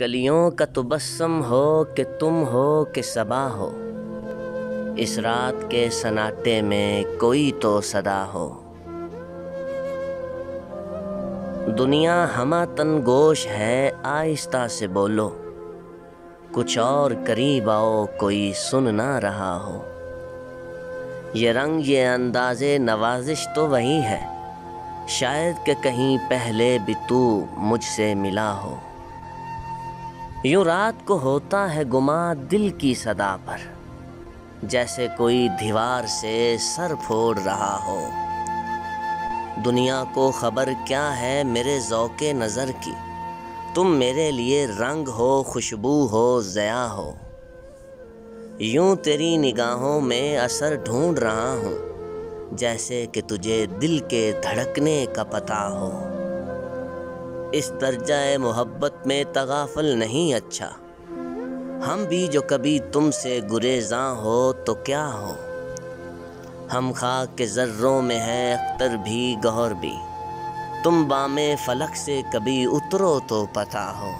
कलियों का तबस्सुम हो कि तुम हो कि सबा हो, इस रात के सन्नाटे में कोई तो सदा हो। दुनिया हमातन गोश है, आहिस्ता से बोलो, कुछ और करीब आओ, कोई सुन ना रहा हो। ये रंग ये अंदाज़े नवाजिश तो वही है, शायद कि कहीं पहले भी तू मुझसे मिला हो। यूं रात को होता है गुमा दिल की सदा पर, जैसे कोई दीवार से सर फोड़ रहा हो। दुनिया को खबर क्या है मेरे ज़ौक़े नज़र की, तुम मेरे लिए रंग हो, खुशबू हो, ज़या हो। यूं तेरी निगाहों में असर ढूंढ रहा हूँ, जैसे कि तुझे दिल के धड़कने का पता हो। इस दर्जाए मोहब्बत में तगाफल नहीं अच्छा, हम भी जो कभी तुमसे गुरेज़ां हो तो क्या हो। हम खाक के ज़र्रों में है अख्तर भी गौहर भी, तुम बामे फलक से कभी उतरो तो पता हो।